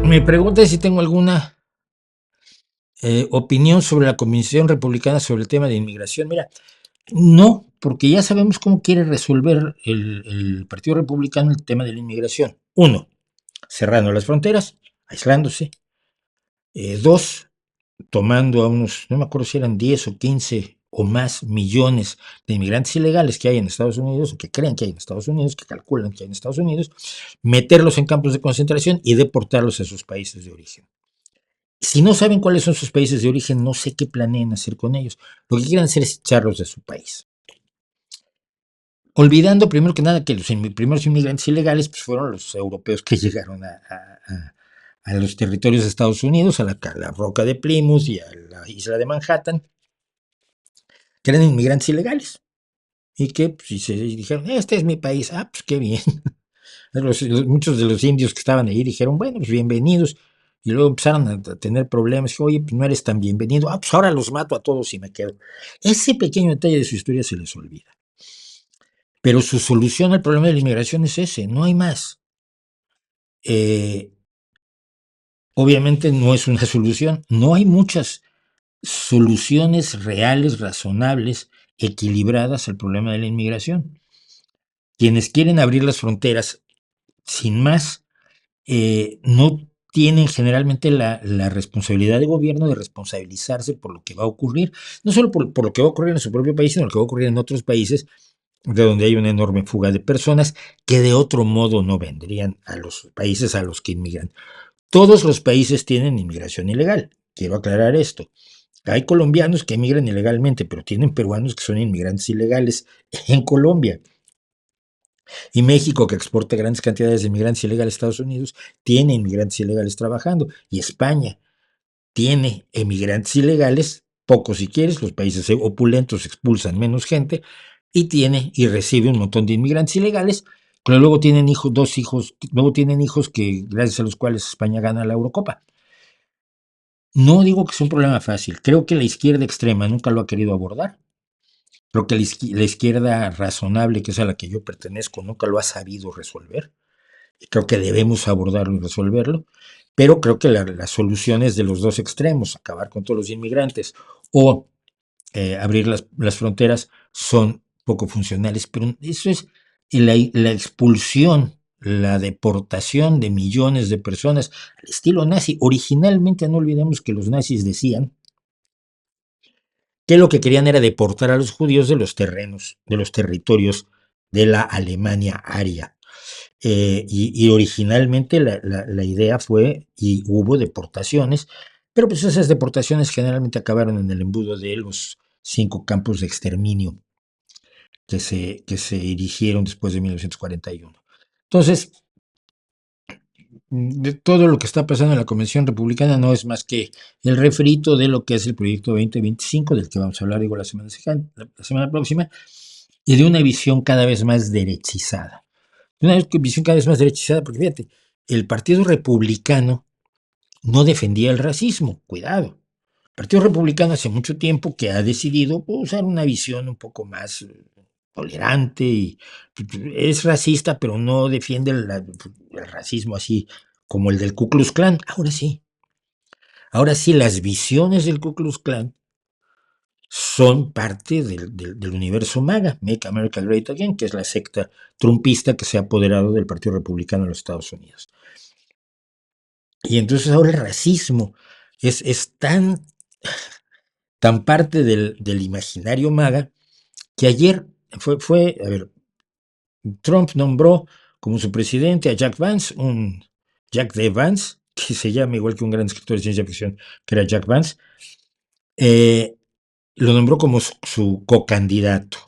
Me pregunta si tengo alguna opinión sobre la Comisión Republicana sobre el tema de inmigración. Mira, no, porque ya sabemos cómo quiere resolver el Partido Republicano el tema de la inmigración. Uno, cerrando las fronteras, aislándose. Dos, tomando a unos, no me acuerdo si eran 10 o 15 o más millones de inmigrantes ilegales que hay en Estados Unidos, o que creen que hay en Estados Unidos, que calculan que hay en Estados Unidos, meterlos en campos de concentración y deportarlos a sus países de origen. Si no saben cuáles son sus países de origen, no sé qué planeen hacer con ellos. Lo que quieren hacer es echarlos de su país. Olvidando primero que nada que los primeros inmigrantes ilegales pues, fueron los europeos que llegaron a los territorios de Estados Unidos, a la roca de Plymouth y a la isla de Manhattan, que eran inmigrantes ilegales. Y que pues, y se dijeron, este es mi país, pues qué bien. Muchos de los indios que estaban ahí dijeron, bueno, pues bienvenidos. Y luego empezaron a tener problemas. Dijo, oye, pues no eres tan bienvenido. Pues ahora los mato a todos y me quedo. Ese pequeño detalle de su historia se les olvida. Pero su solución al problema de la inmigración es ese, no hay más. Obviamente no es una solución. No hay muchas soluciones reales, razonables, equilibradas al problema de la inmigración. Quienes quieren abrir las fronteras sin más, no tienen generalmente la responsabilidad de gobierno de responsabilizarse por lo que va a ocurrir, no solo por lo que va a ocurrir en su propio país, sino lo que va a ocurrir en otros países de donde hay una enorme fuga de personas que de otro modo no vendrían a los países a los que inmigran. Todos los países tienen inmigración ilegal, quiero aclarar esto. Hay colombianos que emigran ilegalmente, pero tienen peruanos que son inmigrantes ilegales en Colombia. Y México, que exporta grandes cantidades de inmigrantes ilegales a Estados Unidos, tiene inmigrantes ilegales trabajando. Y España tiene emigrantes ilegales, pocos si quieres, los países opulentos expulsan menos gente, y recibe un montón de inmigrantes ilegales, pero luego tienen luego tienen hijos que, gracias a los cuales España gana la Eurocopa. No digo que es un problema fácil, creo que la izquierda extrema nunca lo ha querido abordar. Creo que la izquierda razonable, que es a la que yo pertenezco, nunca lo ha sabido resolver. Y creo que debemos abordarlo y resolverlo. Pero creo que la solución es de los dos extremos, acabar con todos los inmigrantes o abrir las fronteras, son poco funcionales. Pero eso es la expulsión, la deportación de millones de personas al estilo nazi. Originalmente, no olvidemos que los nazis decían que lo que querían era deportar a los judíos de los terrenos, de los territorios de la Alemania aria. Y originalmente la idea fue, y hubo deportaciones, pero pues esas deportaciones generalmente acabaron en el embudo de los 5 campos de exterminio que se erigieron después de 1941. Entonces, de todo lo que está pasando en la Convención Republicana no es más que el refrito de lo que es el proyecto 2025, del que vamos a hablar, digo, la semana próxima, y de una visión cada vez más derechizada. Una visión cada vez más derechizada, porque fíjate, el Partido Republicano no defendía el racismo, cuidado. El Partido Republicano hace mucho tiempo que ha decidido usar una visión un poco más tolerante y es racista, pero no defiende el racismo así como el del Ku Klux Klan. Ahora sí, las visiones del Ku Klux Klan son parte del universo MAGA, Make America Great Again, que es la secta trumpista que se ha apoderado del Partido Republicano en los Estados Unidos. Y entonces ahora el racismo es tan parte del imaginario MAGA que ayer a ver, Trump nombró como su presidente a Jack Vance, un Jack D. Vance, que se llama igual que un gran escritor de ciencia ficción, que era Jack Vance, lo nombró como su co-candidato,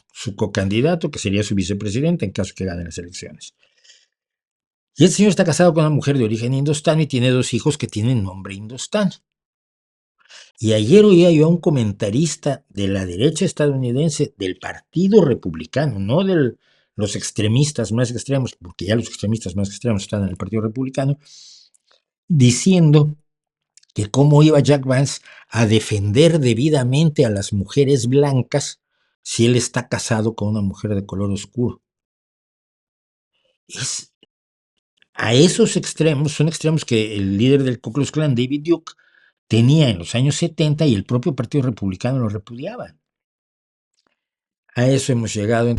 que sería su vicepresidente en caso que gane las elecciones. Y el señor está casado con una mujer de origen indostano y tiene 2 hijos que tienen nombre indostano. Y ayer oía yo a un comentarista de la derecha estadounidense, del Partido Republicano, no de los extremistas más extremos, porque ya los extremistas más extremos están en el Partido Republicano, diciendo que cómo iba Jack Vance a defender debidamente a las mujeres blancas si él está casado con una mujer de color oscuro. Es A esos extremos, son extremos que el líder del Ku Klux Klan, David Duke, tenía en los años 70 y el propio Partido Republicano lo repudiaba. A eso hemos llegado.